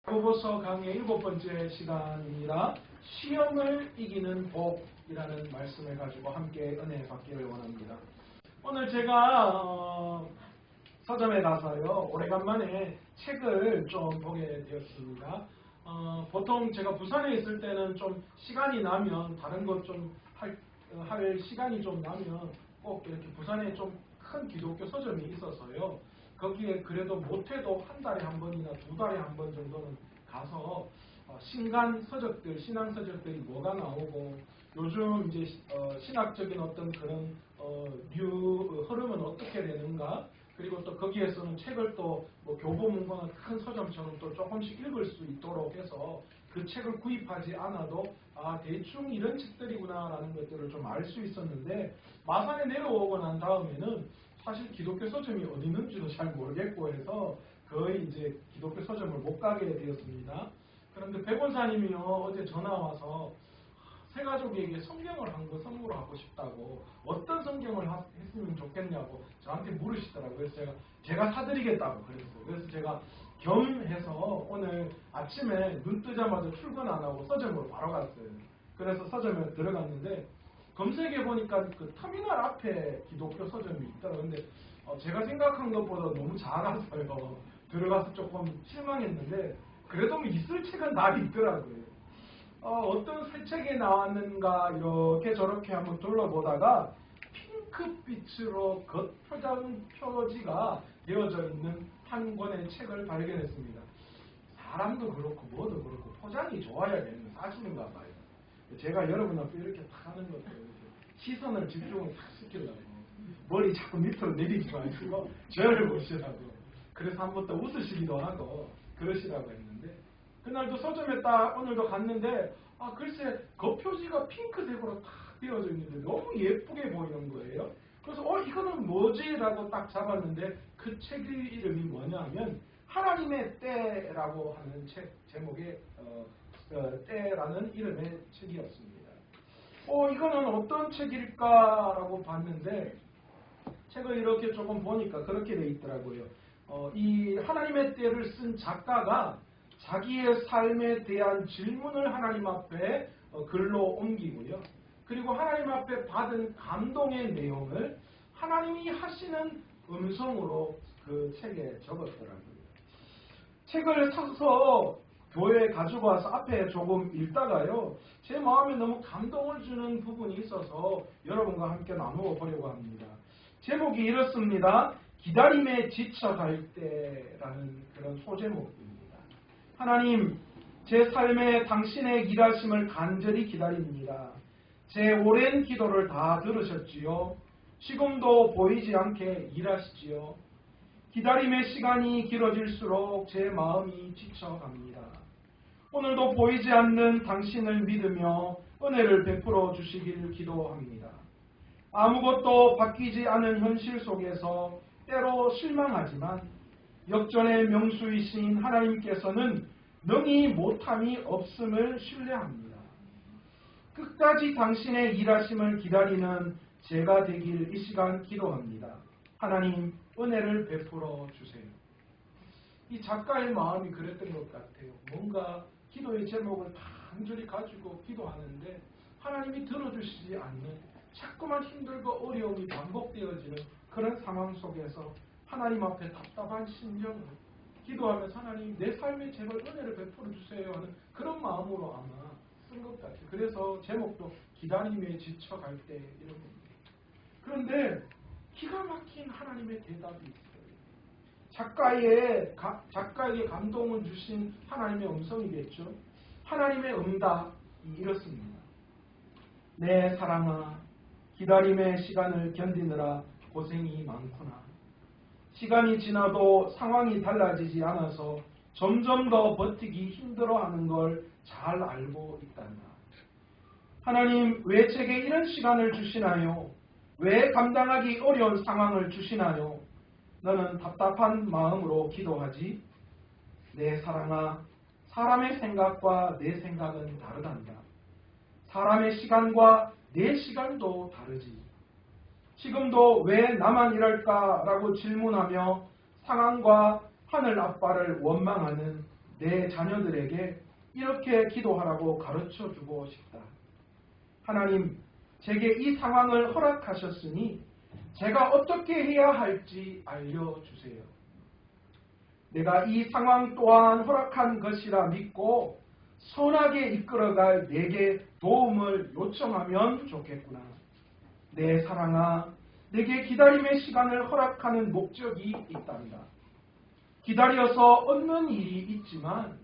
야고보서 강의 7번째 시간입니다. 시험을 이기는 복이라는 말씀을 가지고 함께 은혜 받기를 원합니다. 오늘 제가 서점에 가서요 오래간만에 책을 좀 보게 되었습니다. 보통 제가 부산에 있을 때는 좀 시간이 나면 다른 것 좀 할 시간이 좀 나면 꼭 이렇게 부산에 좀 큰 기독교 서점이 있어서요. 거기에 그래도 못해도 한 달에 한 번이나 두 달에 한 번 정도는 가서 신간 서적들, 신앙 서적들이 뭐가 나오고 요즘 이제 신학적인 어떤 그런 흐름은 어떻게 되는가, 그리고 또 거기에서는 책을 또 뭐 교보문고나 큰 서점처럼 또 조금씩 읽을 수 있도록 해서 그 책을 구입하지 않아도 대충 이런 책들이구나라는 것들을 좀 알 수 있었는데, 마산에 내려오고 난 다음에는 사실 기독교 서점이 어디 있는지도 잘 모르겠고 해서 거의 이제 기독교 서점을 못 가게 되었습니다. 그런데 백원사님이요 어제 전화 와서 세 가족에게 성경을 한 권 선물하고 싶다고, 어떤 성경을 했으면 좋겠냐고 저한테 물으시더라고요. 그래서 제가 사드리겠다고 그랬어요. 그래서 제가 겸해서 오늘 아침에 눈 뜨자마자 출근 안 하고 서점으로 바로 갔어요. 그래서 서점에 들어갔는데 검색해 보니까 그 터미널 앞에 기독교 서점이 있더라고요. 근데 제가 생각한 것보다 너무 작아서요. 들어가서 조금 실망했는데 그래도 있을 책은 다 있더라고요. 어떤 새 책이 나왔는가 이렇게 저렇게 한번 둘러보다가 핑크빛으로 겉포장 표지가 되어져 있는 한 권의 책을 발견했습니다. 사람도 그렇고 뭐도 그렇고 포장이 좋아야 되는 사실인가 봐요. 제가 여러분 앞에 이렇게 탁 하는 것도 시선을 집중을 탁 시키려고 머리 자꾸 밑으로 내리지 마시고 저를 보시라고, 그래서 한 번 더 웃으시기도 하고 그러시라고 했는데, 그날도 서점에 딱 오늘도 갔는데 글쎄 겉표지가 핑크색으로 탁 되어져 있는데 너무 예쁘게 보이는 거예요. 그래서 이거는 뭐지? 라고 딱 잡았는데 그 책 이름이 뭐냐면 하나님의 때라고 하는 책 제목의 때라는 이름의 책이었습니다. 이거는 어떤 책일까라고 봤는데 책을 이렇게 조금 보니까 그렇게 돼 있더라고요. 이 하나님의 때를 쓴 작가가 자기의 삶에 대한 질문을 하나님 앞에 글로 옮기고요. 그리고 하나님 앞에 받은 감동의 내용을 하나님이 하시는 음성으로 그 책에 적었더라고요. 책을 사서 교회에 가지고 와서 앞에 조금 읽다가요, 제 마음에 너무 감동을 주는 부분이 있어서 여러분과 함께 나누어 보려고 합니다. 제목이 이렇습니다. 기다림에 지쳐갈 때라는 그런 소제목입니다. 하나님, 제 삶에 당신의 일하심을 간절히 기다립니다. 제 오랜 기도를 다 들으셨지요. 지금도 보이지 않게 일하시지요. 기다림의 시간이 길어질수록 제 마음이 지쳐갑니다. 오늘도 보이지 않는 당신을 믿으며 은혜를 베풀어 주시길 기도합니다. 아무것도 바뀌지 않은 현실 속에서 때로 실망하지만 역전의 명수이신 하나님께서는 능히 못함이 없음을 신뢰합니다. 끝까지 당신의 일하심을 기다리는 제가 되길 이 시간 기도합니다. 하나님, 은혜를 베풀어 주세요. 이 작가의 마음이 그랬던 것 같아요. 뭔가 기도의 제목을 간절히 가지고 기도하는데 하나님이 들어주시지 않는, 자꾸만 힘들고 어려움이 반복되어지는 그런 상황 속에서 하나님 앞에 답답한 심정을 기도하면서 하나님, 내 삶에 제발 은혜를 베풀어 주세요 하는 그런 마음으로 아마 쓴 것 같아요. 그래서 제목도 기다림에 지쳐갈 때 이런 겁니다. 그런데 기가 막힌 하나님의 대답이 있어요. 작가에게 감동을 주신 하나님의 음성이겠죠. 하나님의 응답이 이렇습니다. 내 사랑아, 기다림의 시간을 견디느라 고생이 많구나. 시간이 지나도 상황이 달라지지 않아서 점점 더 버티기 힘들어하는 걸 잘 알고 있단다. 하나님, 왜 제게 이런 시간을 주시나요? 왜 감당하기 어려운 상황을 주시나요? 너는 답답한 마음으로 기도하지? 내 사랑아, 사람의 생각과 내 생각은 다르단다. 사람의 시간과 내 시간도 다르지. 지금도 왜 나만 이럴까라고 질문하며 상황과 하늘 아빠를 원망하는 내 자녀들에게 이렇게 기도하라고 가르쳐주고 싶다. 하나님, 제게 이 상황을 허락하셨으니 제가 어떻게 해야 할지 알려주세요. 내가 이 상황 또한 허락한 것이라 믿고 선하게 이끌어갈 내게 도움을 요청하면 좋겠구나. 내 사랑아, 내게 기다림의 시간을 허락하는 목적이 있단다. 기다려서 얻는 일이 있지만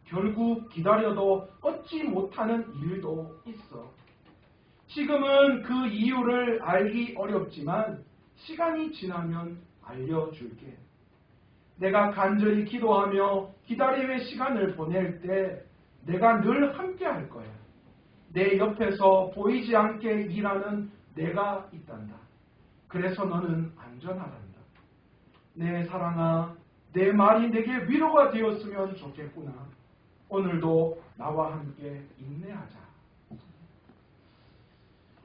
결국 기다려도 얻지 못하는 일도 있어. 지금은 그 이유를 알기 어렵지만 시간이 지나면 알려줄게. 내가 간절히 기도하며 기다림의 시간을 보낼 때 내가 늘 함께 할 거야. 내 옆에서 보이지 않게 일하는 내가 있단다. 그래서 너는 안전하단다. 내 사랑아, 내 말이 내게 위로가 되었으면 좋겠구나. 오늘도 나와 함께 인내하자.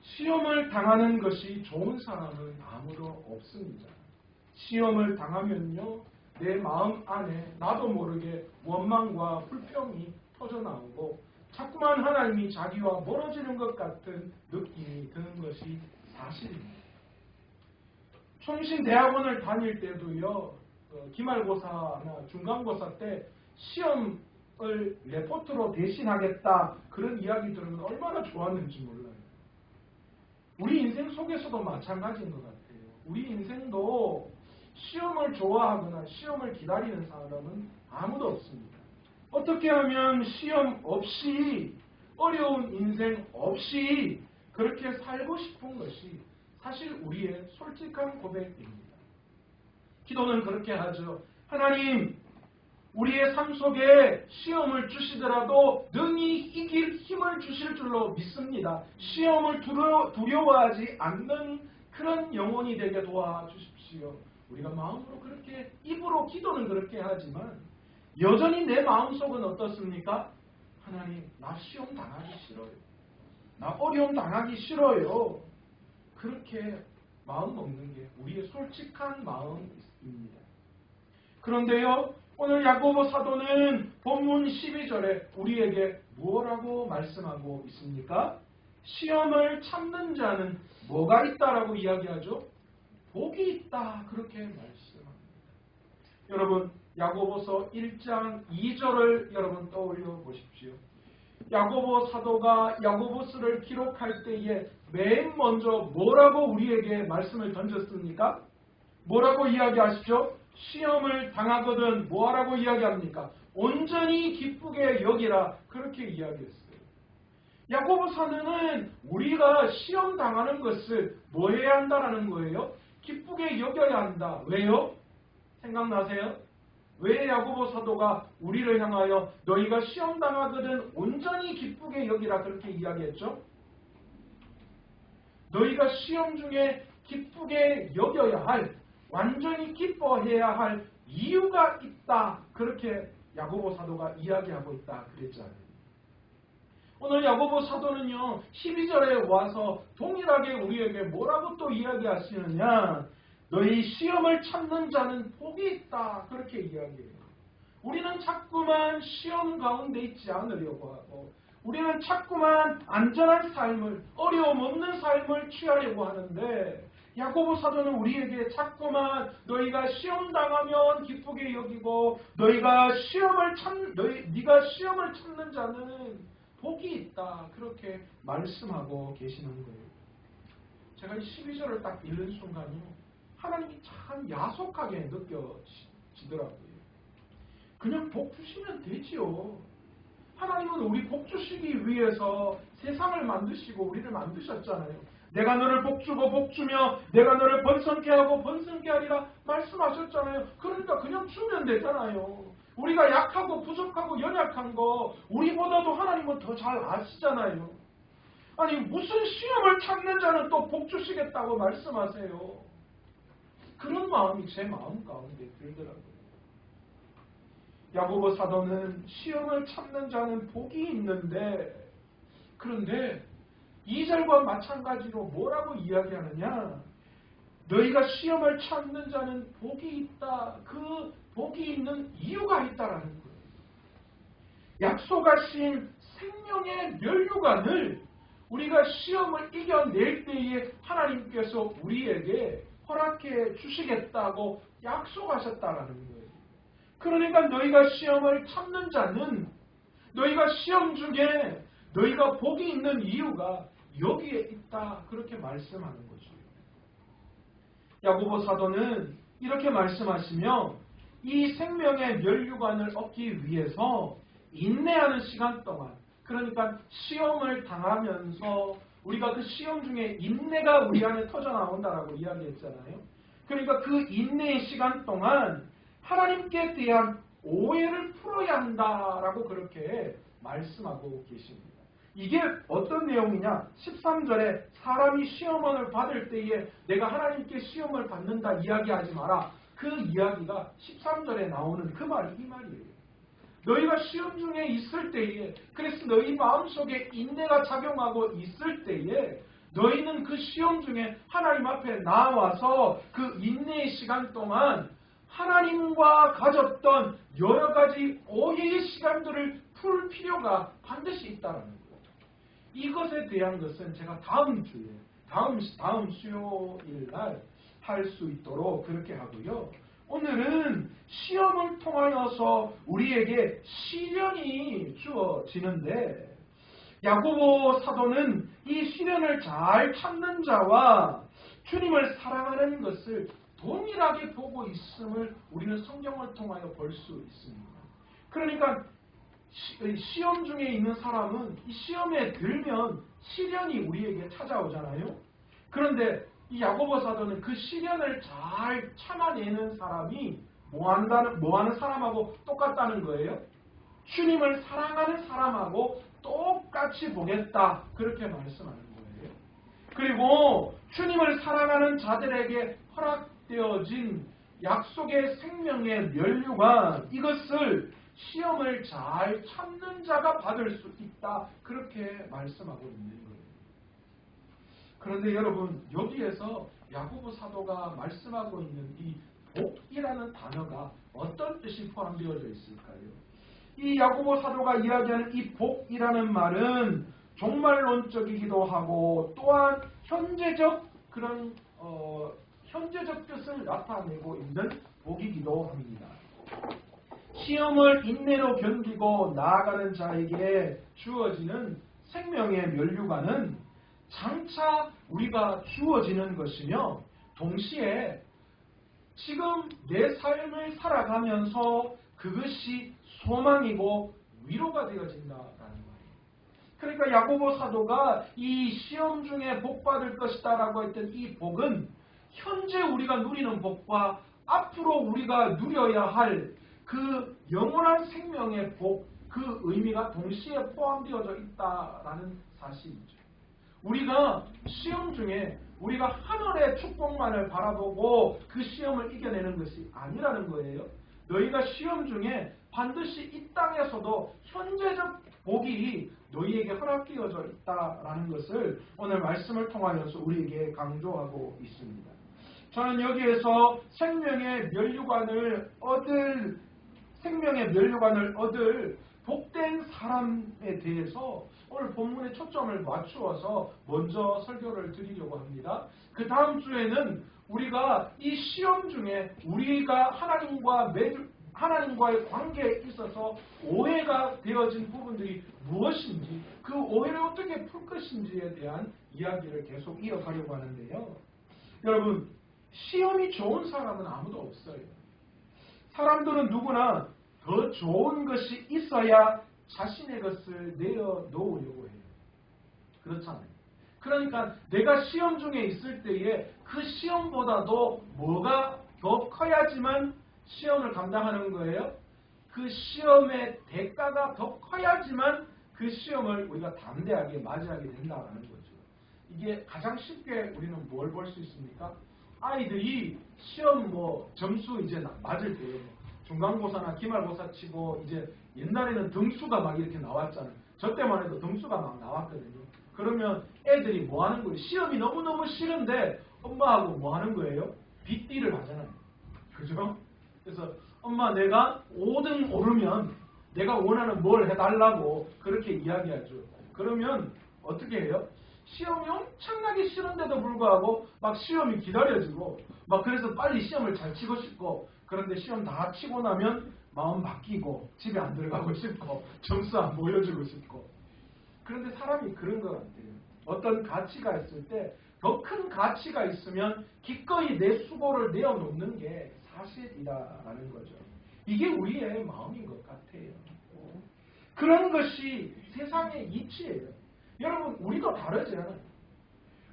시험을 당하는 것이 좋은 사람은 아무도 없습니다. 시험을 당하면요, 내 마음 안에 나도 모르게 원망과 불평이 터져나오고 자꾸만 하나님이 자기와 멀어지는 것 같은 느낌이 드는 것이 사실입니다. 총신대학원을 다닐 때도요, 기말고사나 중간고사 때 시험을 레포트로 대신하겠다 그런 이야기 들으면 얼마나 좋았는지 몰라요. 우리 인생 속에서도 마찬가지인 것 같아요. 우리 인생도 시험을 좋아하거나 시험을 기다리는 사람은 아무도 없습니다. 어떻게 하면 시험 없이, 어려운 인생 없이 그렇게 살고 싶은 것이 사실 우리의 솔직한 고백입니다. 기도는 그렇게 하죠. 하나님, 우리의 삶 속에 시험을 주시더라도 능히 이길 힘을 주실 줄로 믿습니다. 시험을 두려워하지 않는 그런 영혼이 되게 도와주십시오. 우리가 마음으로 그렇게, 입으로 기도는 그렇게 하지만 여전히 내 마음속은 어떻습니까? 하나님, 나 시험 당하기 싫어요. 나 어려움 당하기 싫어요. 그렇게 마음 먹는 게 우리의 솔직한 마음입니다. 그런데요, 오늘 야고보 사도는 본문 12절에 우리에게 무엇라고 말씀하고 있습니까? 시험을 참는 자는 뭐가 있다라고 이야기하죠? 복이 있다, 그렇게 말씀합니다. 여러분, 야고보서 1장 2절을 여러분 떠올려 보십시오. 야고보 사도가 야고보서를 기록할 때에 맨 먼저 뭐라고 우리에게 말씀을 던졌습니까? 뭐라고 이야기하시죠? 시험을 당하거든 뭐라고 이야기합니까? 온전히 기쁘게 여기라, 그렇게 이야기했어요. 야고보 사도는 우리가 시험 당하는 것을 뭐 해야 한다라는 거예요? 기쁘게 여겨야 한다. 왜요? 생각나세요? 왜 야고보 사도가 우리를 향하여 너희가 시험 당하거든 온전히 기쁘게 여기라 그렇게 이야기했죠? 너희가 시험 중에 기쁘게 여겨야 할, 완전히 기뻐해야 할 이유가 있다, 그렇게 야고보 사도가 이야기하고 있다 그랬잖아요. 오늘 야고보 사도는요 12절에 와서 동일하게 우리에게 뭐라고 또 이야기하시느냐, 너희 시험을 참는 자는 복이 있다, 그렇게 이야기해요. 우리는 자꾸만 시험 가운데 있지 않으려고 하고, 우리는 자꾸만 안전한 삶을, 어려움 없는 삶을 취하려고 하는데, 야고보 사도는 우리에게 자꾸만 너희가 시험 당하면 기쁘게 여기고, 네가 시험을 참는 자는 복이 있다, 그렇게 말씀하고 계시는 거예요. 제가 이 12절을 딱 읽는 순간요, 하나님이 참 야속하게 느껴지더라고요. 그냥 복 주시면 되지요. 하나님은 우리 복 주시기 위해서 세상을 만드시고 우리를 만드셨잖아요. 내가 너를 복주고 복주며 내가 너를 번성케 하고 번성케 하리라 말씀하셨잖아요. 그러니까 그냥 주면 되잖아요. 우리가 약하고 부족하고 연약한 거 우리보다도 하나님은 더 잘 아시잖아요. 아니 무슨 시험을 참는 자는 또 복 주시겠다고 말씀하세요. 그런 마음이 제 마음 가운데 들더라고요. 야고보 사도는 시험을 참는 자는 복이 있는데, 그런데 2절과 마찬가지로 뭐라고 이야기하느냐, 너희가 시험을 참는 자는 복이 있다, 그 복이 있는 이유가 있다라는 거예요. 약속하신 생명의 면류관을 우리가 시험을 이겨낼 때에 하나님께서 우리에게 허락해 주시겠다고 약속하셨다라는 거예요. 그러니까 너희가 시험을 참는 자는 너희가 시험 중에 너희가 복이 있는 이유가 여기에 있다. 그렇게 말씀하는 거죠. 야고보 사도는 이렇게 말씀하시며 이 생명의 면류관을 얻기 위해서 인내하는 시간 동안, 그러니까 시험을 당하면서 우리가 그 시험 중에 인내가 우리 안에 터져나온다라고 이야기했잖아요. 그러니까 그 인내의 시간 동안 하나님께 대한 오해를 풀어야 한다라고 그렇게 말씀하고 계십니다. 이게 어떤 내용이냐? 13절에 사람이 시험을 받을 때에 내가 하나님께 시험을 받는다 이야기하지 마라. 그 이야기가 13절에 나오는 그 말이 이 말이에요. 너희가 시험 중에 있을 때에, 그래서 너희 마음속에 인내가 작용하고 있을 때에 너희는 그 시험 중에 하나님 앞에 나와서 그 인내의 시간 동안 하나님과 가졌던 여러 가지 오해의 시간들을 풀 필요가 반드시 있다는 거예요. 이것에 대한 것은 제가 다음 주에, 다음 수요일 날 할 수 있도록 그렇게 하고요. 오늘은 시험을 통하여서 우리에게 시련이 주어지는데 야고보 사도는 이 시련을 잘 참는 자와 주님을 사랑하는 것을 동일하게 보고 있음을 우리는 성경을 통하여 볼 수 있습니다. 그러니까 시험 중에 있는 사람은 이 시험에 들면 시련이 우리에게 찾아오잖아요. 그런데 이 야고보 사도는 그 시련을 잘 참아내는 사람이 뭐하는 사람하고 똑같다는 거예요? 주님을 사랑하는 사람하고 똑같이 보겠다. 그렇게 말씀하는 거예요. 그리고 주님을 사랑하는 자들에게 허락되어진 약속의 생명의 면류관, 이것을 시험을 잘 참는 자가 받을 수 있다. 그렇게 말씀하고 있는 거예요. 그런데 여러분, 여기에서 야고보 사도가 말씀하고 있는 이 복이라는 단어가 어떤 뜻이 포함되어져 있을까요? 이 야고보 사도가 이야기하는 이 복이라는 말은 종말론적이기도 하고 또한 현재적 그런 현재적 뜻을 나타내고 있는 복이기도 합니다. 시험을 인내로 견디고 나아가는 자에게 주어지는 생명의 면류관은 장차 우리가 주어지는 것이며 동시에 지금 내 삶을 살아가면서 그것이 소망이고 위로가 되어진다라는 말이에요. 그러니까 야고보 사도가 이 시험 중에 복받을 것이다라고 했던 이 복은 현재 우리가 누리는 복과 앞으로 우리가 누려야 할 그 영원한 생명의 복, 그 의미가 동시에 포함되어져 있다라는 사실이죠. 우리가 시험 중에 우리가 하늘의 축복만을 바라보고 그 시험을 이겨내는 것이 아니라는 거예요. 너희가 시험 중에 반드시 이 땅에서도 현재적 복이 너희에게 허락되어져 있다라는 것을 오늘 말씀을 통하여서 우리에게 강조하고 있습니다. 저는 여기에서 생명의 면류관을 얻을 복된 사람에 대해서 오늘 본문에 초점을 맞추어서 먼저 설교를 드리려고 합니다. 그 다음 주에는 우리가 이 시험 중에 우리가 하나님과의 관계에 있어서 오해가 되어진 부분들이 무엇인지, 그 오해를 어떻게 풀 것인지에 대한 이야기를 계속 이어가려고 하는데요. 여러분, 시험이 좋은 사람은 아무도 없어요. 사람들은 누구나 더 좋은 것이 있어야 자신의 것을 내어놓으려고 해요. 그렇잖아요. 그러니까 내가 시험 중에 있을 때에 그 시험보다도 뭐가 더 커야지만 시험을 감당하는 거예요? 그 시험의 대가가 더 커야지만 그 시험을 우리가 담대하게 맞이하게 된다는 거죠. 이게 가장 쉽게 우리는 뭘 볼 수 있습니까? 아이들이 시험 점수 이제 맞을 때 중간고사나 기말고사 치고 이제 옛날에는 등수가 막 이렇게 나왔잖아요. 저 때만 해도 등수가 막 나왔거든요. 그러면 애들이 뭐 하는 거예요? 시험이 너무너무 싫은데 엄마하고 뭐 하는 거예요? 빗딜을 하잖아요. 그죠? 그래서 엄마 내가 5등 오르면 내가 원하는 뭘 해달라고 그렇게 이야기하죠. 그러면 어떻게 해요? 시험이 엄청나게 싫은데도 불구하고 막 시험이 기다려지고 막 그래서 빨리 시험을 잘 치고 싶고 그런데 시험 다 치고 나면 마음 바뀌고 집에 안 들어가고 싶고 점수 안 보여주고 싶고 그런데 사람이 그런 것 같아요. 어떤 가치가 있을 때 더 큰 가치가 있으면 기꺼이 내 수고를 내어놓는 게 사실이라는 거죠. 이게 우리의 마음인 것 같아요. 그런 것이 세상의 이치예요. 여러분 우리도 다르지 않아요.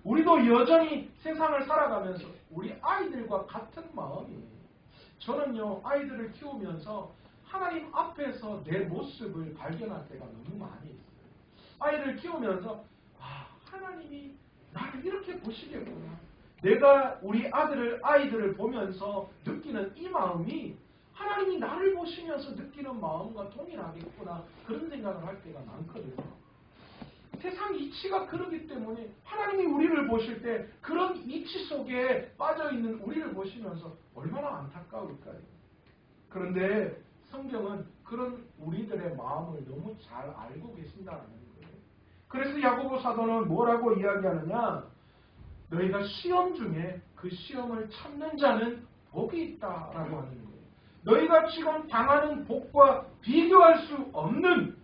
우리도 여전히 세상을 살아가면서 우리 아이들과 같은 마음이에요. 저는요 아이들을 키우면서 하나님 앞에서 내 모습을 발견할 때가 너무 많이 있어요. 아이를 키우면서 하나님이 나를 이렇게 보시겠구나. 내가 우리 아이들을 보면서 느끼는 이 마음이 하나님이 나를 보시면서 느끼는 마음과 동일하겠구나. 그런 생각을 할 때가 많거든요. 세상 이치가 그러기 때문에 하나님이 우리를 보실 때 그런 이치 속에 빠져있는 우리를 보시면서 얼마나 안타까울까요? 그런데 성경은 그런 우리들의 마음을 너무 잘 알고 계신다는 거예요. 그래서 야고보 사도는 뭐라고 이야기하느냐? 너희가 시험 중에 그 시험을 참는 자는 복이 있다라고 하는 거예요. 너희가 지금 당하는 복과 비교할 수 없는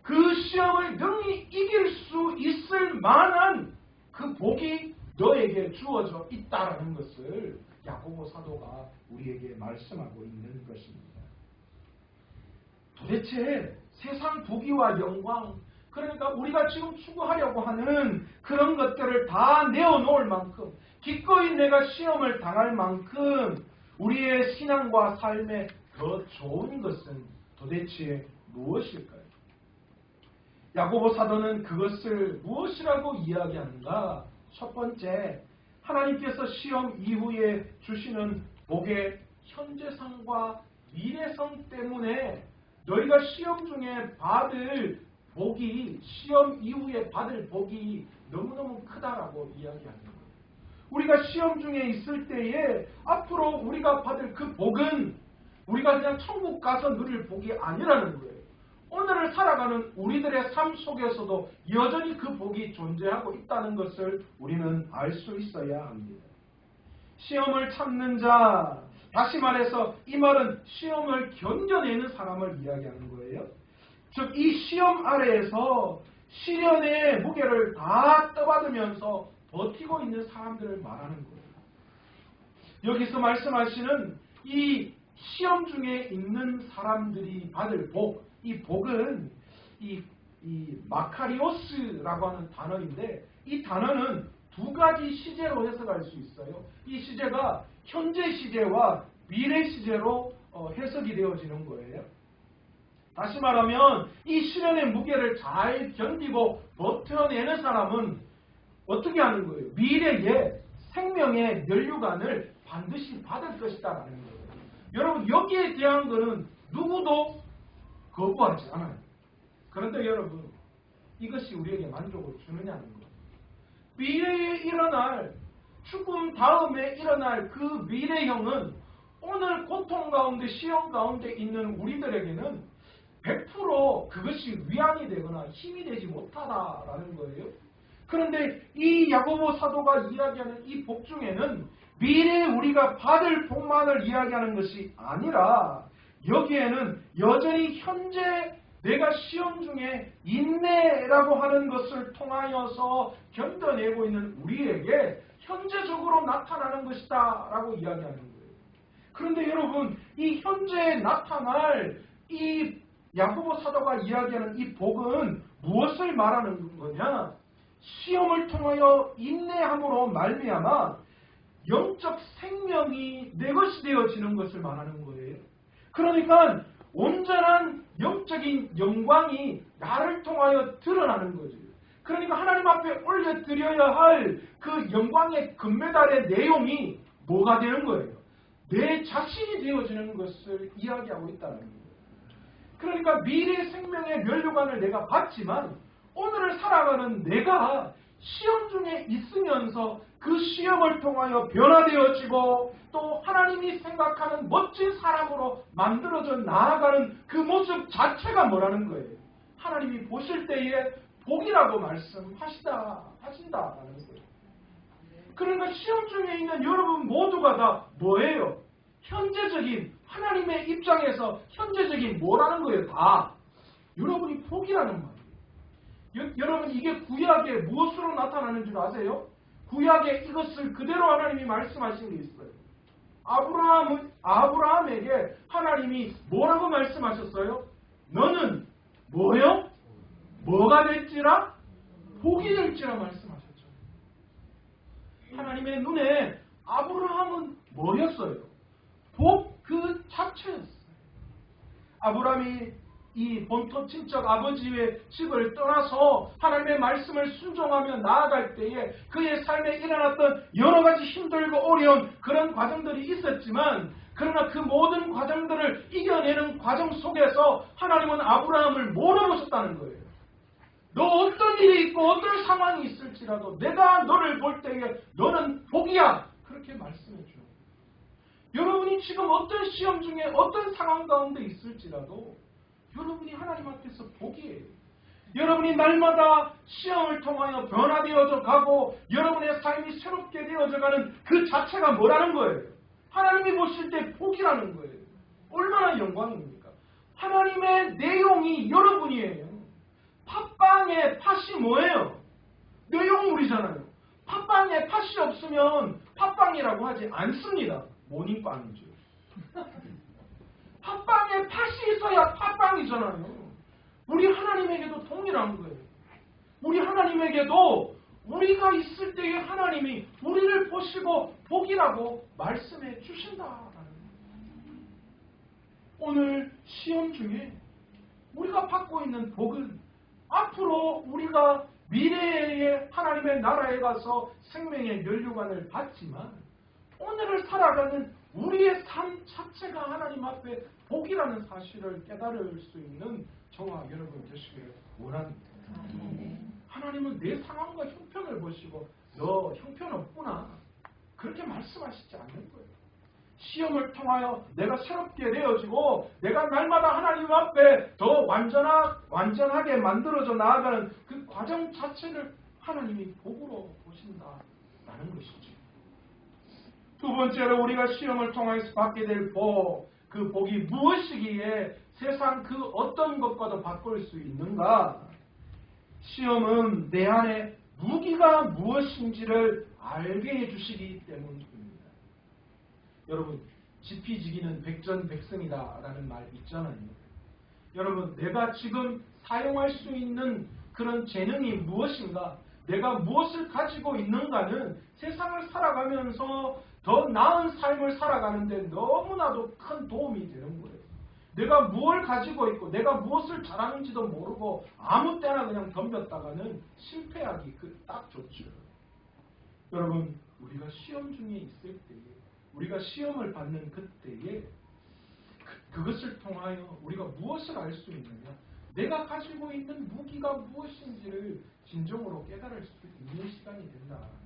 그 시험을 능히 이길 수 있을 만한 그 복이 너에게 주어져 있다라는 것을 야고보 사도가 우리에게 말씀하고 있는 것입니다. 도대체 세상 부귀와 영광, 그러니까 우리가 지금 추구하려고 하는 그런 것들을 다 내어놓을 만큼 기꺼이 내가 시험을 당할 만큼 우리의 신앙과 삶에 더 좋은 것은 도대체 무엇일까요? 야고보 사도는 그것을 무엇이라고 이야기하는가? 첫 번째, 하나님께서 시험 이후에 주시는 복의 현재성과 미래성 때문에 너희가 시험 중에 받을 복이, 시험 이후에 받을 복이 너무너무 크다라고 이야기하는 거예요. 우리가 시험 중에 있을 때에 앞으로 우리가 받을 그 복은 우리가 그냥 천국 가서 누릴 복이 아니라는 거예요. 오늘을 살아가는 우리들의 삶 속에서도 여전히 그 복이 존재하고 있다는 것을 우리는 알 수 있어야 합니다. 시험을 참는 자, 다시 말해서 이 말은 시험을 견뎌내는 사람을 이야기하는 거예요. 즉 이 시험 아래에서 시련의 무게를 다 떠받으면서 버티고 있는 사람들을 말하는 거예요. 여기서 말씀하시는 이 시험 중에 있는 사람들이 받을 복, 이 복은 이 마카리오스라고 하는 단어인데 이 단어는 두 가지 시제로 해석할 수 있어요. 이 시제가 현재 시제와 미래 시제로 해석이 되어지는 거예요. 다시 말하면 이 시련의 무게를 잘 견디고 버텨내는 사람은 어떻게 하는 거예요? 미래에 생명의 면류관을 반드시 받을 것이다라는 거예요. 여러분 여기에 대한 거는 누구도 거부하지 않아요. 그런데 여러분 이것이 우리에게 만족을 주느냐는 거예요. 미래에 일어날 죽음 다음에 일어날 그 미래형은 오늘 고통 가운데 시험 가운데 있는 우리들에게는 100% 그것이 위안이 되거나 힘이 되지 못하다라는 거예요. 그런데 이 야고보 사도가 이야기하는 이 복 중에는 미래에 우리가 받을 복만을 이야기하는 것이 아니라 여기에는 여전히 현재 내가 시험 중에 인내라고 하는 것을 통하여서 견뎌내고 있는 우리에게 현재적으로 나타나는 것이다 라고 이야기하는 거예요. 그런데 여러분 이 현재에 나타날 이 야고보 사도가 이야기하는 이 복은 무엇을 말하는 거냐? 시험을 통하여 인내함으로 말미암아 영적 생명이 내 것이 되어지는 것을 말하는 거예요. 그러니까 온전한 영적인 영광이 나를 통하여 드러나는 거죠. 그러니까 하나님 앞에 올려드려야 할 그 영광의 금메달의 내용이 뭐가 되는 거예요? 내 자신이 되어지는 것을 이야기하고 있다는 거예요. 그러니까 미래 생명의 면류관을 내가 받지만 오늘을 살아가는 내가 시험 중에 있으면서 그 시험을 통하여 변화되어지고 또 하나님이 생각하는 멋진 사람으로 만들어져 나아가는 그 모습 자체가 뭐라는 거예요? 하나님이 보실 때에 복이라고 하신다라는 거예요. 그러니까 시험 중에 있는 여러분 모두가 다 뭐예요? 현재적인 하나님의 입장에서 현재적인 뭐라는 거예요? 다 여러분이 복이라는 말이에요. 여러분 이게 구약에 무엇으로 나타나는 줄 아세요? 구약에 이것을 그대로 하나님이 말씀하신 게 있어요. 아브라함에게 하나님이 뭐라고 말씀하셨어요? 너는 뭐요? 뭐가 될지라? 복이 될지라 말씀하셨죠. 하나님의 눈에 아브라함은 뭐였어요? 복 그 자체였어요. 아브라함이 이 본토 친척 아버지의 집을 떠나서 하나님의 말씀을 순종하며 나아갈 때에 그의 삶에 일어났던 여러 가지 힘들고 어려운 그런 과정들이 있었지만 그러나 그 모든 과정들을 이겨내는 과정 속에서 하나님은 아브라함을 몰아보셨다는 거예요. 너 어떤 일이 있고 어떤 상황이 있을지라도 내가 너를 볼 때에 너는 복이야. 그렇게 말씀해 줘요. 여러분이 지금 어떤 시험 중에 어떤 상황 가운데 있을지라도 여러분이 하나님 앞에서 복이에요. 여러분이 날마다 시험을 통하여 변화되어져 가고 여러분의 삶이 새롭게 되어져 가는 그 자체가 뭐라는 거예요? 하나님이 보실 때 복이라는 거예요. 얼마나 영광입니까? 하나님의 내용이 여러분이에요. 팥빵에 팥이 뭐예요? 내용물이잖아요. 팥빵에 팥이 없으면 팥빵이라고 하지 않습니다. 모닝빵인 줄. 팥빵에 팥이 있어야 팥빵이잖아요. 우리 하나님에게도 동일한 거예요. 우리 하나님에게도 우리가 있을 때에 하나님이 우리를 보시고 복이라고 말씀해 주신다라는 거예요. 오늘 시험 중에 우리가 받고 있는 복은 앞으로 우리가 미래의 하나님의 나라에 가서 생명의 면류관을 받지만 오늘을 살아가는 우리의 삶 자체가 하나님 앞에 복이라는 사실을 깨달을 수 있는 저와 여러분 되시기를 원합니다. 하나님은 내 상황과 형편을 보시고 너 형편없구나 그렇게 말씀하시지 않는 거예요. 시험을 통하여 내가 새롭게 되어지고 내가 날마다 하나님 앞에 더 완전하게 만들어져 나아가는 그 과정 자체를 하나님이 복으로 보신다라는 것이죠. 두 번째로 우리가 시험을 통해서 받게 될 복, 그 복이 무엇이기에 세상 그 어떤 것과도 바꿀 수 있는가? 시험은 내 안에 무기가 무엇인지를 알게 해주시기 때문입니다. 여러분, 지피지기는 백전백승이다라는 말 있잖아요. 여러분, 내가 지금 사용할 수 있는 그런 재능이 무엇인가? 내가 무엇을 가지고 있는가는 세상을 살아가면서 더 나은 삶을 살아가는데 너무나도 큰 도움이 되는 거예요. 내가 무엇을 가지고 있고 내가 무엇을 잘하는지도 모르고 아무 때나 그냥 덤볐다가는 실패하기 딱 좋죠. 여러분, 우리가 시험 중에 있을 때에 우리가 시험을 받는 그때에 그것을 통하여 우리가 무엇을 알 수 있느냐? 내가 가지고 있는 무기가 무엇인지를 진정으로 깨달을 수 있는 시간이 된다는 거예요.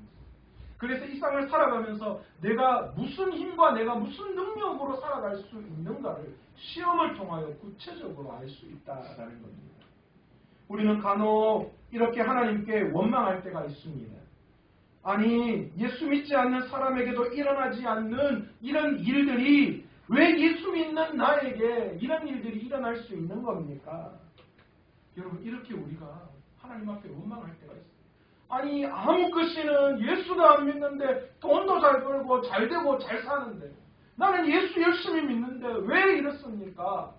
그래서 이 땅을 살아가면서 내가 무슨 힘과 내가 무슨 능력으로 살아갈 수 있는가를 시험을 통하여 구체적으로 알 수 있다는 겁니다. 우리는 간혹 이렇게 하나님께 원망할 때가 있습니다. 아니, 예수 믿지 않는 사람에게도 일어나지 않는 이런 일들이 왜 예수 믿는 나에게 이런 일들이 일어날 수 있는 겁니까? 여러분, 이렇게 우리가 하나님 앞에 원망할 때가 있어요. 아니, 아무 것이는 예수도 안 믿는데 돈도 잘 벌고 잘 되고 잘 사는데 나는 예수 열심히 믿는데 왜 이렇습니까?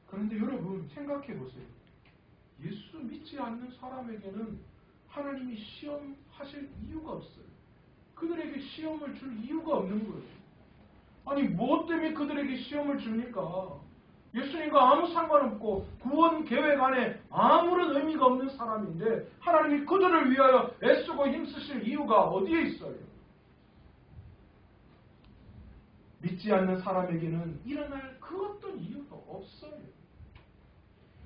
그런데 여러분 생각해 보세요. 예수 믿지 않는 사람에게는 하나님이 시험하실 이유가 없어요. 그들에게 시험을 줄 이유가 없는 거예요. 아니, 무엇 때문에 그들에게 시험을 줍니까? 예수님과 아무 상관없고 구원 계획 안에 아무런 의미가 없는 사람인데 하나님이 그들을 위하여 애쓰고 힘쓰실 이유가 어디에 있어요? 믿지 않는 사람에게는 일어날 그 어떤 이유도 없어요.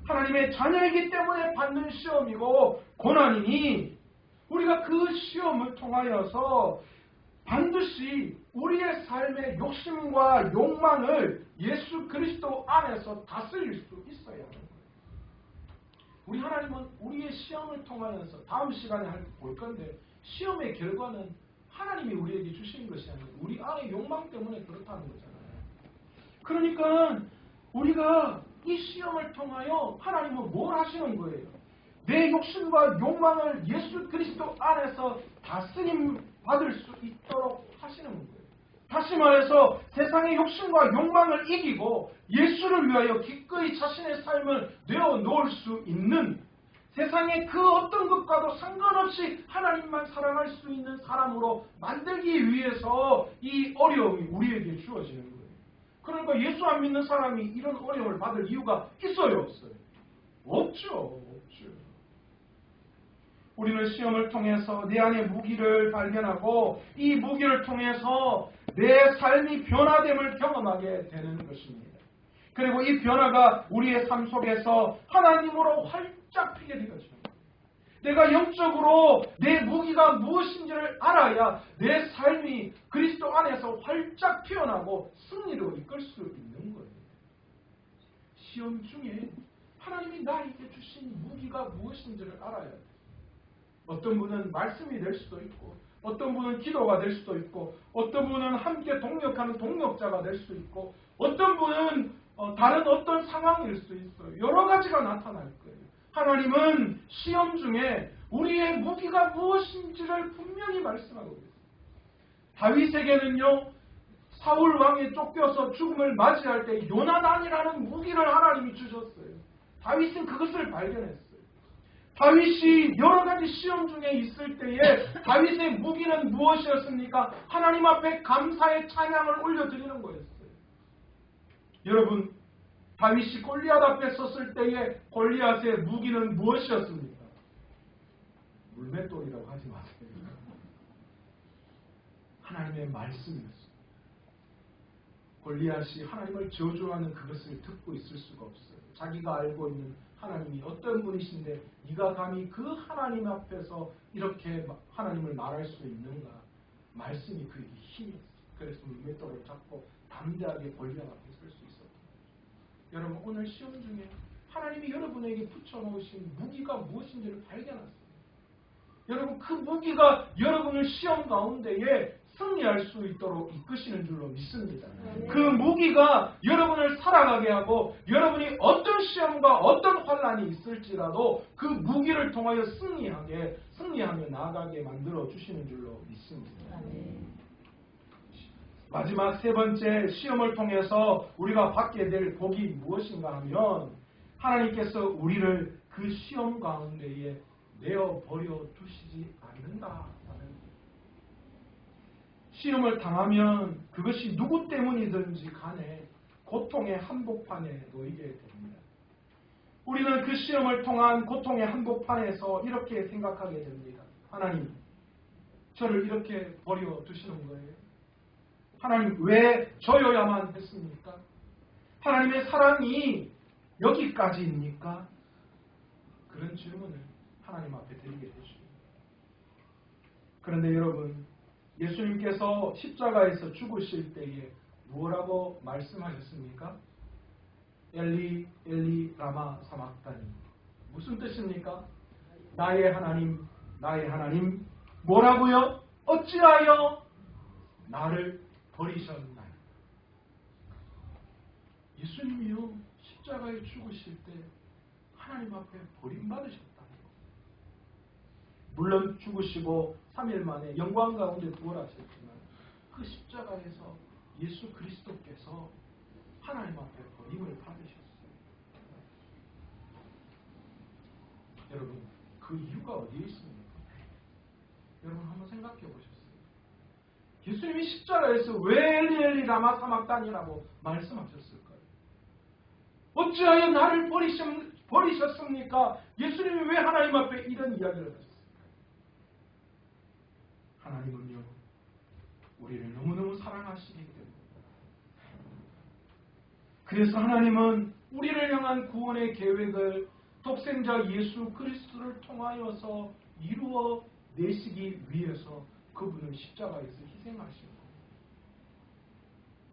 하나님의 자녀이기 때문에 받는 시험이고 고난이니 우리가 그 시험을 통하여서 반드시 우리의 삶의 욕심과 욕망을 예수 그리스도 안에서 다스릴 수 있어야 하는 거예요. 우리 하나님은 우리의 시험을 통하여서 다음 시간에 볼 건데 시험의 결과는 하나님이 우리에게 주신 것이 아니라 우리 안의 욕망 때문에 그렇다는 거잖아요. 그러니까 우리가 이 시험을 통하여 하나님은 뭘 하시는 거예요? 내 욕심과 욕망을 예수 그리스도 안에서 다스림 받을 수 있도록 하시는 거예요. 다시 말해서 세상의 욕심과 욕망을 이기고 예수를 위하여 기꺼이 자신의 삶을 내어놓을 수 있는 세상의 그 어떤 것과도 상관없이 하나님만 사랑할 수 있는 사람으로 만들기 위해서 이 어려움이 우리에게 주어지는 거예요. 그러니까 예수 안 믿는 사람이 이런 어려움을 받을 이유가 있어요, 없어요? 없죠. 우리는 시험을 통해서 내 안의 무기를 발견하고 이 무기를 통해서 내 삶이 변화됨을 경험하게 되는 것입니다. 그리고 이 변화가 우리의 삶 속에서 하나님으로 활짝 피게 되어집니다. 내가 영적으로 내 무기가 무엇인지를 알아야 내 삶이 그리스도 안에서 활짝 피어나고 승리로 이끌 수 있는 거예요. 시험 중에 하나님이 나에게 주신 무기가 무엇인지를 알아야 돼요. 어떤 분은 말씀이 될 수도 있고 어떤 분은 기도가 될 수도 있고 어떤 분은 함께 동력하는 동력자가 될 수 있고 어떤 분은 다른 어떤 상황일 수 있어요. 여러 가지가 나타날 거예요. 하나님은 시험 중에 우리의 무기가 무엇인지를 분명히 말씀하고 있어요. 다윗에게는요. 사울 왕에 쫓겨서 죽음을 맞이할 때 요나단이라는 무기를 하나님이 주셨어요. 다윗은 그것을 발견했어요. 다윗이 여러 가지 시험 중에 있을 때에 다윗의 무기는 무엇이었습니까? 하나님 앞에 감사의 찬양을 올려드리는 거였어요. 여러분, 다윗이 골리앗 앞에 섰을 때에 골리앗의 무기는 무엇이었습니까? 물맷돌이라고 하지 마세요. 하나님의 말씀이었어요. 골리앗이 하나님을 저주하는 그것을 듣고 있을 수가 없어요. 자기가 알고 있는 하나님이 어떤 분이신데 네가 감히 그 하나님 앞에서 이렇게 하나님을 말할 수 있는가? 말씀이 그에게 힘이 있어요. 그래서 물맷돌을 잡고 담대하게 골리앗 앞에 설 수 있었던 거예요. 여러분, 오늘 시험 중에 하나님이 여러분에게 붙여놓으신 무기가 무엇인지를 발견하세요. 여러분, 그 무기가 여러분을 시험 가운데에 승리할 수 있도록 이끄시는 줄로 믿습니다. 그 무기가 여러분을 살아가게 하고 여러분이 어떤 시험과 어떤 환난이 있을지라도 그 무기를 통하여 승리하며 나아가게 만들어 주시는 줄로 믿습니다. 마지막 세 번째 시험을 통해서 우리가 받게 될 복이 무엇인가 하면 하나님께서 우리를 그 시험 가운데에 내어버려 두시지 않는다라는 시험을 당하면 그것이 누구 때문이든지 간에 고통의 한복판에 놓이게 됩니다. 우리는 그 시험을 통한 고통의 한복판에서 이렇게 생각하게 됩니다. 하나님, 저를 이렇게 버려 두시는 거예요? 하나님, 왜 저여야만 했습니까? 하나님의 사랑이 여기까지입니까? 그런 질문을 하나님 앞에 드리게 되죠. 그런데 여러분, 예수님께서 십자가에서 죽으실 때에 뭐라고 말씀하셨습니까? 엘리 엘리 라마 사막다니. 무슨 뜻입니까? 나의 하나님, 나의 하나님, 뭐라고요? 어찌하여 나를 버리셨나요? 예수님이요, 십자가에 죽으실 때 하나님 앞에 버림받으셨다. 물론 죽으시고 3일 만에 영광 가운데 부활하셨지만 그 십자가에서 예수 그리스도께서 하나님 앞에 버림을 받으셨어요. 여러분, 그 이유가 어디에 있습니까? 여러분 한번 생각해 보셨어요? 예수님이 십자가에서 왜 엘리 라마 사막단이라고 말씀하셨을까요? 어찌하여 나를 버리셨습니까? 예수님이 왜 하나님 앞에 이런 이야기를 하셨습니까? 하나님은요, 우리를 너무너무 사랑하시기 때문에 그래서 하나님은 우리를 향한 구원의 계획을 독생자 예수 그리스도를 통하여서 이루어 내시기 위해서 그분을 십자가에서 희생하신 겁니다.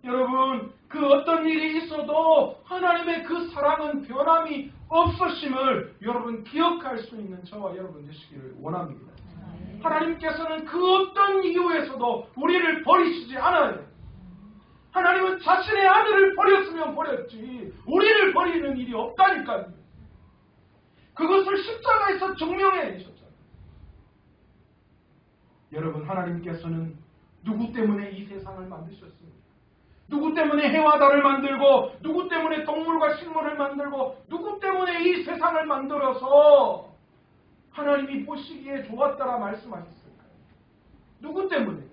여러분, 그 어떤 일이 있어도 하나님의 그 사랑은 변함이 없으심을 여러분 기억할 수 있는 저와 여러분 되시기를 원합니다. 하나님께서는 그 어떤 이유에서도 우리를 버리시지 않아요. 하나님은 자신의 아들을 버렸으면 버렸지 우리를 버리는 일이 없다니까요. 그것을 십자가에서 증명해 내셨잖아요. 여러분, 하나님께서는 누구 때문에 이 세상을 만드셨습니까? 누구 때문에 해와 달을 만들고 누구 때문에 동물과 식물을 만들고 누구 때문에 이 세상을 만들어서 하나님이 보시기에 좋았다라 말씀하셨을까요? 누구 때문에?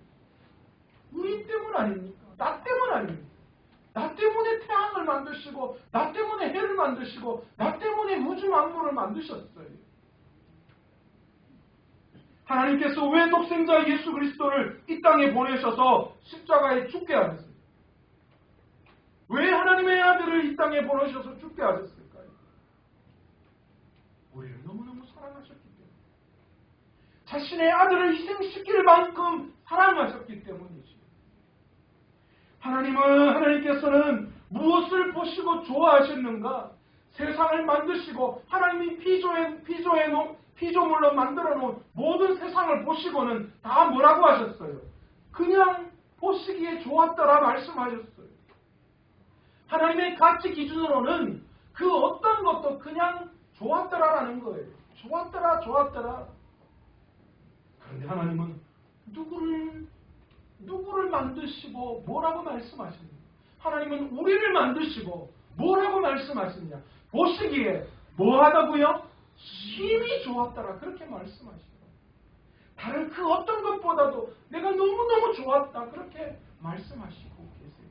우리 때문 아닙니까? 나 때문 아닙니까? 나 때문에 태양을 만드시고 나 때문에 해를 만드시고 나 때문에 우주 만물을 만드셨어요. 하나님께서 왜 독생자 예수 그리스도를 이 땅에 보내셔서 십자가에 죽게 하셨어요? 왜 하나님의 아들을 이 땅에 보내셔서 죽게 하셨을까요? 우리를 너무너무 사랑하셨기 때문에, 자신의 아들을 희생시킬 만큼 사랑하셨기 때문이죠. 하나님께서는 무엇을 보시고 좋아하셨는가? 세상을 만드시고 하나님이 피조물로 만들어 놓은 모든 세상을 보시고는 다 뭐라고 하셨어요? 그냥 보시기에 좋았더라 말씀하셨어요. 하나님의 가치 기준으로는 그 어떤 것도 그냥 좋았더라라는 거예요. 좋았더라. 그런데 하나님은 누구를 만드시고 뭐라고 말씀하십니까? 하나님은 우리를 만드시고 뭐라고 말씀하시느냐? 보시기에 뭐하다고요? 심히 좋았더라. 그렇게 말씀하시더라고요. 다른 그 어떤 것보다도 내가 너무너무 좋았다. 그렇게 말씀하시고 계세요.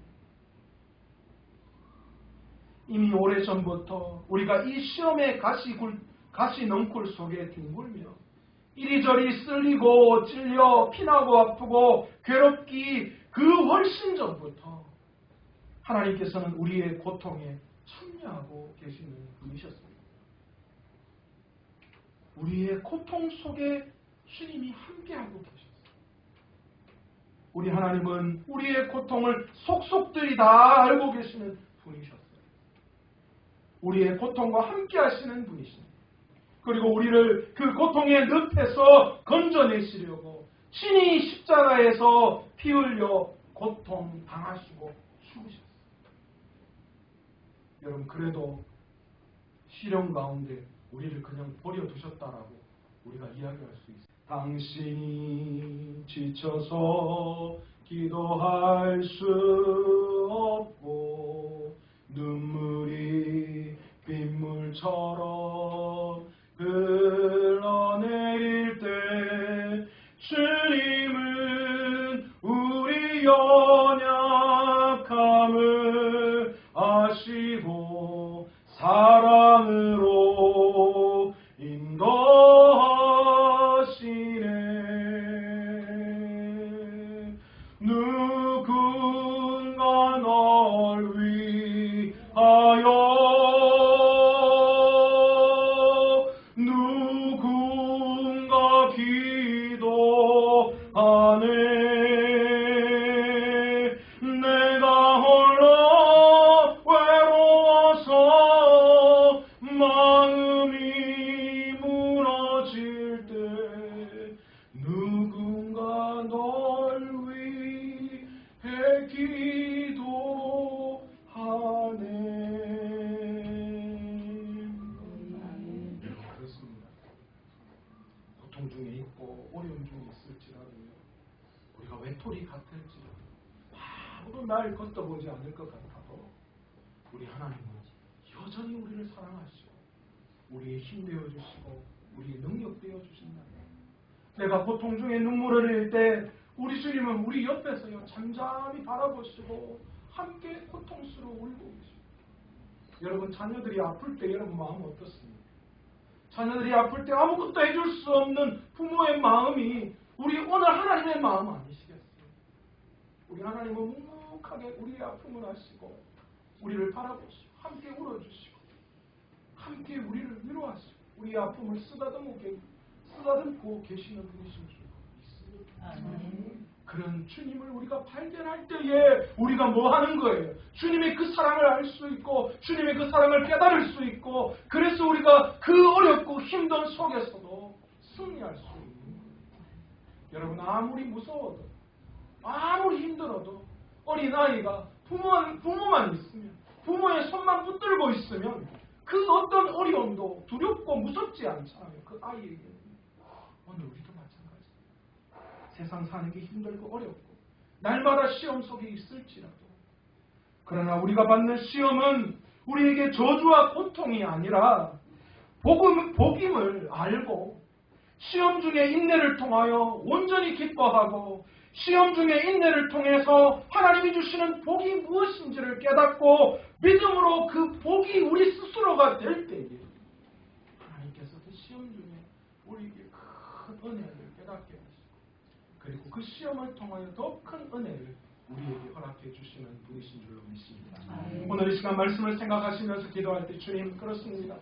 이미 오래전부터 우리가 이 시험의 가시 넝쿨 속에 뒹굴며 이리저리 쓸리고 찔려 피나고 아프고 괴롭기 그 훨씬 전부터 하나님께서는 우리의 고통에 참여하고 계시는 분이셨습니다. 우리의 고통 속에 주님이 함께하고 계셨어요. 우리 하나님은 우리의 고통을 속속들이 다 알고 계시는 분이셨어요. 우리의 고통과 함께 하시는 분이십니다. 그리고 우리를 그 고통의 늪에서 건져내시려고 친히 십자가에서 피 흘려 고통 당하시고 죽으셨어요. 여러분, 그래도 시련 가운데 우리를 그냥 버려두셨다라고 우리가 이야기할 수 있어요. 당신이 지쳐서 기도할 수 없고 눈물이 빗물처럼 흘러내릴 때 주님은 우리 연약함을 아시고 사랑으로 인도하시네. 누군가 널 위하여 누군가 기도하네. 내가 홀로 외로워서 마음이 무너질 때 누군가 널 위해 기도하네. 그렇습니다. 고통 중에 있고 어려움 중에 있을지라도요, 우리가 외톨이 같을지라도 아무도 날 걷어보지 않을 것 같아도 우리 하나님은 여전히 우리를 사랑하시고 우리의 힘 되어주시고 우리의 능력 되어주신다. 내가 고통 중에 눈물을 흘릴 때 우리 주님은 우리 옆에서요 잠잠히 바라보시고 함께 고통스러워 울고 계십니다. 여러분, 자녀들이 아플 때 여러분 마음 어떻습니까? 자녀들이 아플 때 아무것도 해줄 수 없는 부모의 마음이 우리 오늘 하나님의 마음 아니시겠어요? 우리 하나님은 묵묵하게 우리의 아픔을 아시고 우리를 바라보시고 함께 울어주시고 함께 우리를 위로하시고 우리의 아픔을 쓰다듬고 쓰다듬고 계시는 분이신 줄 믿습니다. 그런 주님을 우리가 발견할 때에 우리가 뭐 하는 거예요? 주님의 그 사랑을 알 수 있고 주님의 그 사랑을 깨달을 수 있고 그래서 우리가 그 어렵고 힘든 속에서도 승리할 수 있는 거예요. 여러분 아무리 무서워도 아무리 힘들어도 어린아이가 부모만 있으면 부모의 손만 붙들고 있으면 그 어떤 어려움도 두렵고 무섭지 않잖아요. 그 아이에게. 오늘 우리도 마찬가지입니다. 세상 사는 게 힘들고 어렵고 날마다 시험 속에 있을지라도 그러나 우리가 받는 시험은 우리에게 저주와 고통이 아니라 복임을 알고 시험 중에 인내를 통하여 온전히 기뻐하고 시험 중에 인내를 통해서 하나님이 주시는 복이 무엇인지를 깨닫고 믿음으로 그 복이 우리 스스로가 될 때에 하나님께서 그 시험 중에 우리에게 큰 은혜를 깨닫게 하시고 그리고 그 시험을 통하여 더 큰 은혜를 우리에게 허락해 주시는 분이신 줄로 믿습니다. 오늘 이 시간 말씀을 생각하시면서 기도할 때 주님 그렇습니다.